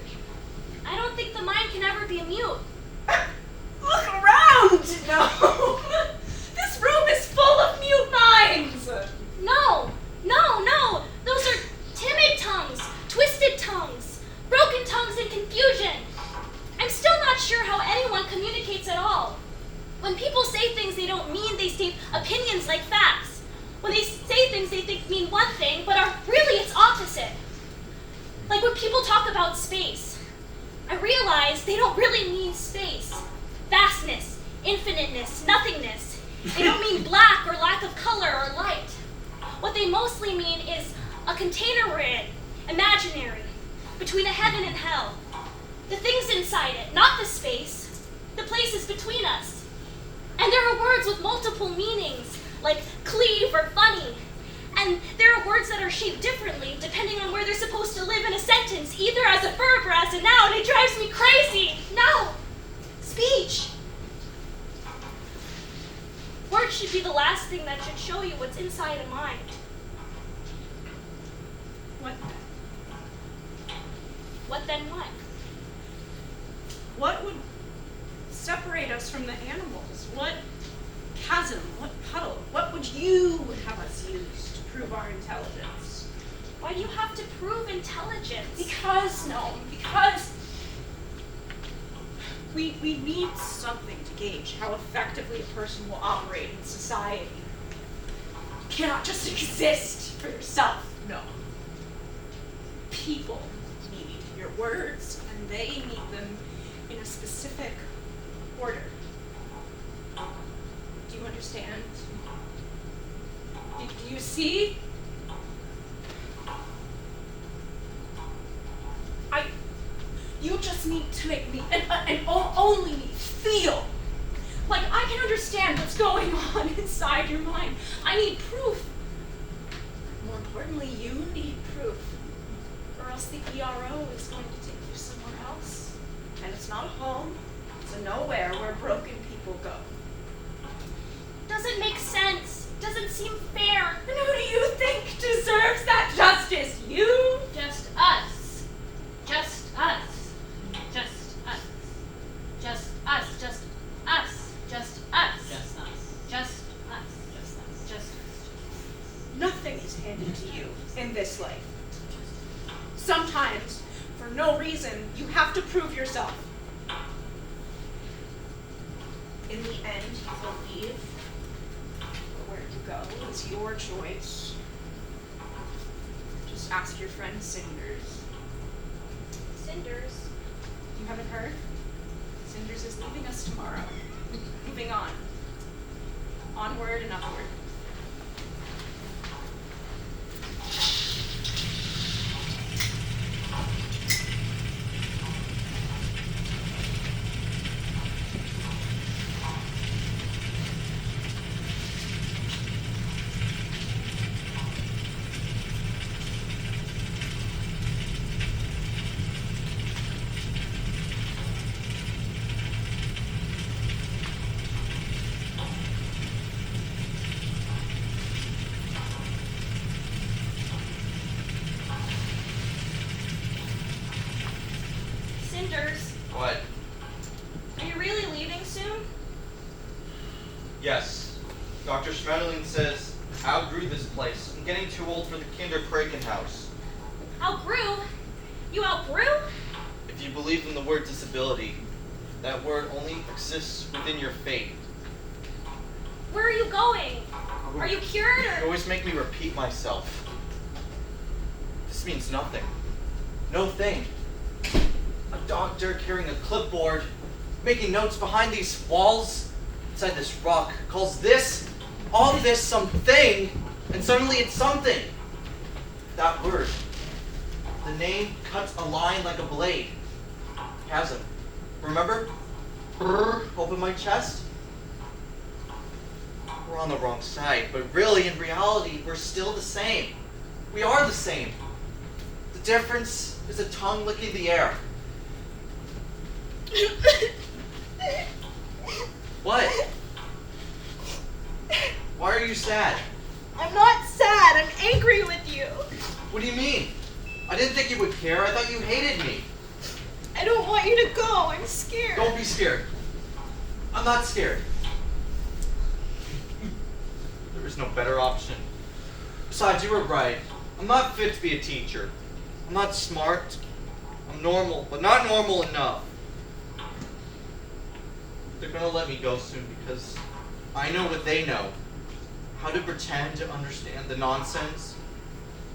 I don't think the mind can ever be mute. Look around! No! This room is full of mute minds! No. Those are timid tongues, twisted tongues, broken tongues in confusion. I'm still not sure how anyone communicates at all. When people say things they don't mean, they state opinions like facts. When they say things they think mean one thing, but are really its opposite. Like when people talk about space. I realize they don't really mean space. Vastness, infiniteness, nothingness. They don't mean black or lack of color or light. What they mostly mean is a container we're in, imaginary, between a heaven and hell. The things inside it, not the space, the places between us. And there are words with multiple meanings, like cleave or funny. And there are words that are shaped differently depending on where they're supposed to live in a sentence, either as a verb or as a noun. It drives me crazy. No. Speech. Words should be the last thing that should show you what's inside a mind. What? What then what? What would separate us from the animals? What chasm? What puddle? What would you have us use to prove our intelligence? Why do you have to prove intelligence? Because we need something to gauge how effectively a person will operate in society. You cannot just exist for yourself, no. People need your words, and they need them in a specific order. Do you understand? Do you see? You just need to make me, and only me, feel like I can understand what's going on inside your mind. I need proof. More importantly, you need proof, or else the ERO is going to take you somewhere else. And it's not a home, it's a nowhere where broken people go. Doesn't make sense. Doesn't seem fair. And who do you think deserves that justice? You? Just us. Just us. Just us. Just us. Just us. Just us. Just us. Just us. Just us. Just us. Nothing is handed to you in this life. Sometimes, for no reason, you have to prove yourself. In the end, you believe where to go is your choice. Just ask your friend Cinders. Cinders. You haven't heard? Cinders is leaving us tomorrow. Moving on. Onward and upward. Cinders, What? are you really leaving soon? Yes. Dr. Schmetterling says, outgrew this place. I'm getting too old for the Kinderkrankenhaus. Outgrew? You outgrew? If you believe in the word disability, that word only exists within your fate. Where are you going? Are you cured You or? always make me repeat myself. This means nothing. No thing. A doctor carrying a clipboard, making notes behind these walls, inside this rock, calls this, all this something, and suddenly it's something. That word. The name cuts a line like a blade. Chasm. Remember? Open my chest. We're on the wrong side, but really, in reality, we're still the same. We are the same. The difference is a tongue licking the air. What? Why are you sad? I'm not sad. I'm angry with you. What do you mean? I didn't think you would care. I thought you hated me. I don't want you to go. I'm scared. Don't be scared. I'm not scared. There is no better option. Besides, you were right. I'm not fit to be a teacher. I'm not smart. I'm normal, but not normal enough. They're gonna let me go soon because I know what they know. How to pretend to understand the nonsense.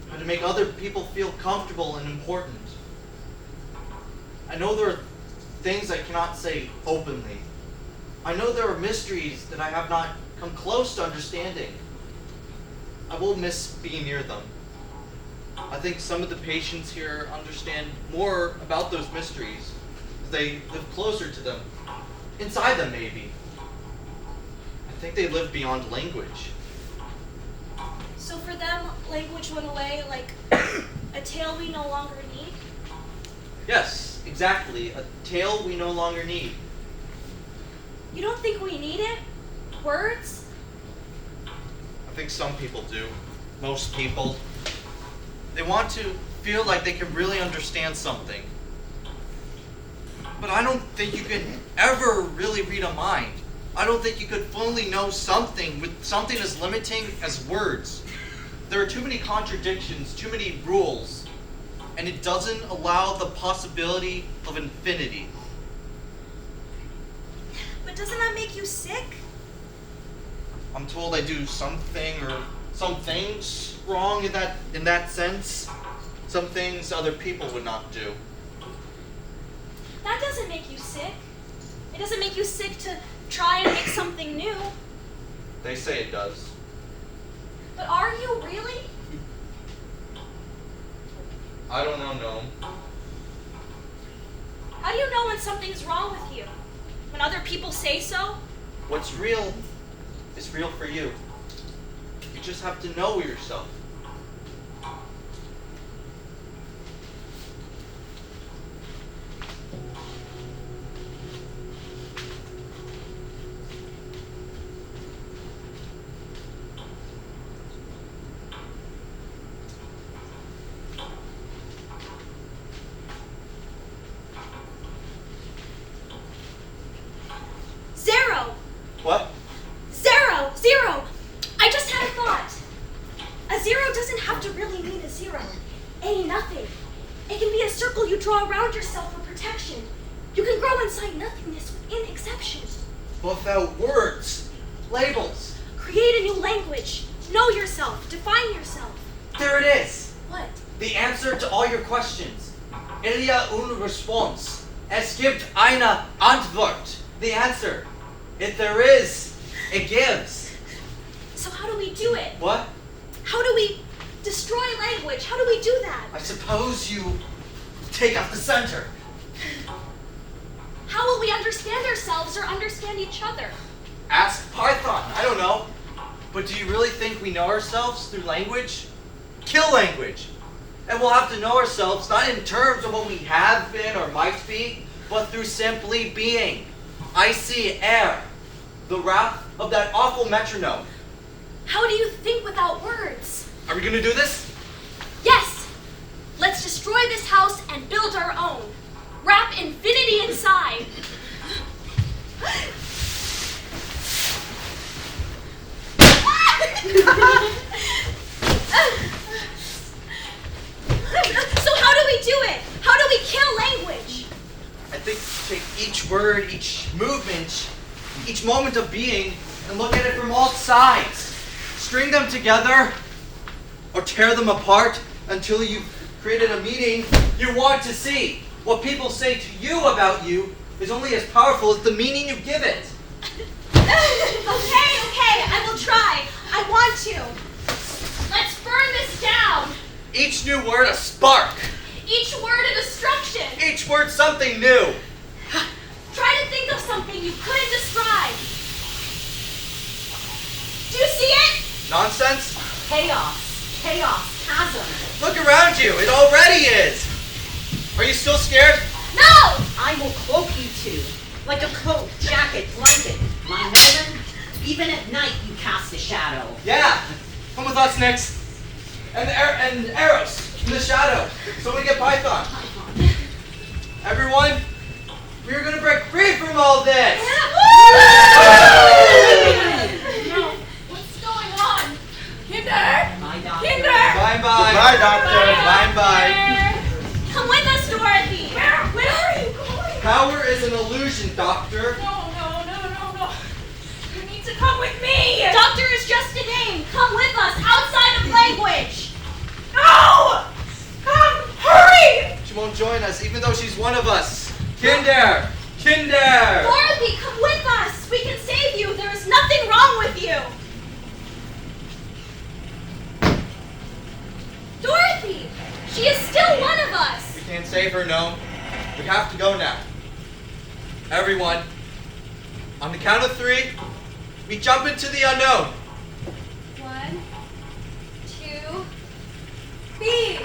How to make other people feel comfortable and important. I know there are things I cannot say openly. I know there are mysteries that I have not come close to understanding. I will miss being near them. I think some of the patients here understand more about those mysteries as they live closer to them, inside them maybe. I think they live beyond language. So for them, language went away like a tail we no longer need? Yes, exactly. A tale we no longer need. You don't think we need it? Words? I think some people do. Most people. They want to feel like they can really understand something. But I don't think you can ever really read a mind. I don't think you could fully know something with something as limiting as words. There are too many contradictions, too many rules, and it doesn't allow the possibility of infinity. But doesn't that make you sick? I'm told I do something or some things wrong in that sense. Some things other people would not do. That doesn't make you sick. It doesn't make you sick to try and make something new. They say it does. But are you really? I don't know, no. How do you know when something's wrong with you? When other people say so? What's real is real for you. You just have to know yourself. Zero! What? Zero! Zero! I just had a thought. A zero doesn't have to really mean a zero. A nothing. It can be a circle you draw around yourself for protection. You can grow inside nothingness within exception. Without words, labels. Create a new language. Know yourself. Define yourself. There it is. What? The answer to all your questions. Ilia un response. Es gibt eine Antwort. The answer. If there is, it gives. So how do we do it? What? How do we destroy language? How do we do that? I suppose you take out the center. How will we understand ourselves or understand each other? Ask Python. I don't know. But do you really think we know ourselves through language? Kill language. And we'll have to know ourselves not in terms of what we have been or might be, but through simply being. I see air. The wrath of that awful metronome. How do you think without words? Are we gonna do this? Yes! Let's destroy this house and build our own. Wrap in each word, each movement, each moment of being, and look at it from all sides. String them together or tear them apart until you've created a meaning you want to see. What people say to you about you is only as powerful as the meaning you give it. Okay, I will try. I want to. Let's burn this down. Each new word a spark. Each word a destruction. Each word something new. Try to think of something you couldn't describe. Do you see it? Nonsense? Chaos, chasm. Look around you. It already is. Are you still scared? No! I will cloak you two, like a coat, jacket, blanket. My Nolan, even at night you cast a shadow. Yeah. Come with us, Nix. And arrows in the shadow. So we get Python. Everyone, we're gonna break free from all this. No, what's going on? Kinder! My doctor. Kinder! Bye-bye. Bye, doctor. Bye-bye. Come with us, Dorothy. Where are you going? Power is an illusion, Doctor. No. You need to come with me. Doctor is just a name. Come with us, outside of language. No! Come, hurry! She won't join us, even though she's one of us. Kinder! Dorothy, come with us. We can save you. There is nothing wrong with you. Dorothy, she is still one of us. We can't save her, no. We have to go now. Everyone, on the count of 3, we jump into the unknown. 1, 2, B.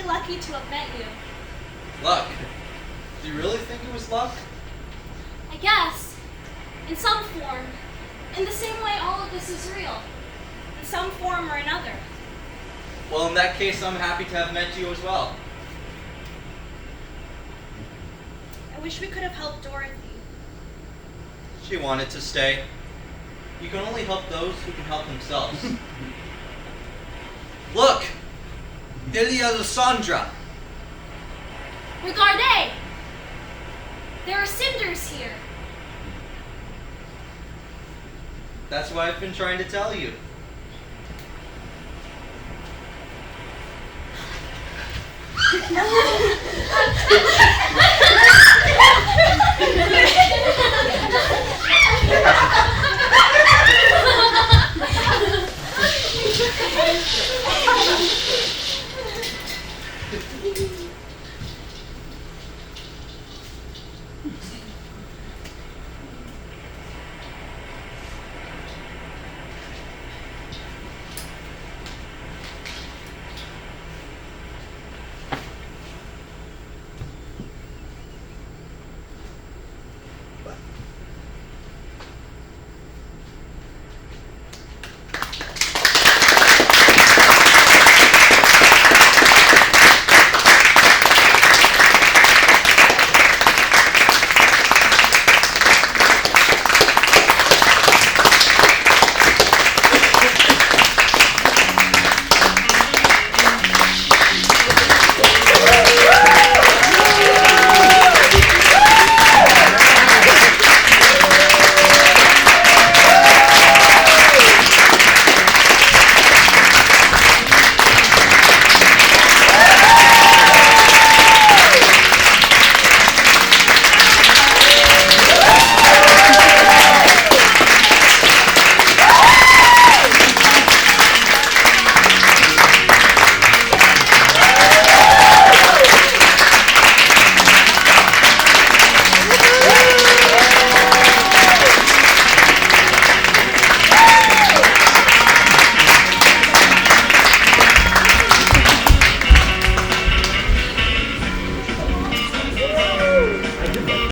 Lucky to have met you. Luck? Do you really think it was luck? I guess. In some form. In the same way all of this is real. In some form or another. Well, in that case, I'm happy to have met you as well. I wish we could have helped Dorothy. She wanted to stay. You can only help those who can help themselves. Look! Ilia Lysandra! Regardez! There are cinders here. That's what I've been trying to tell you.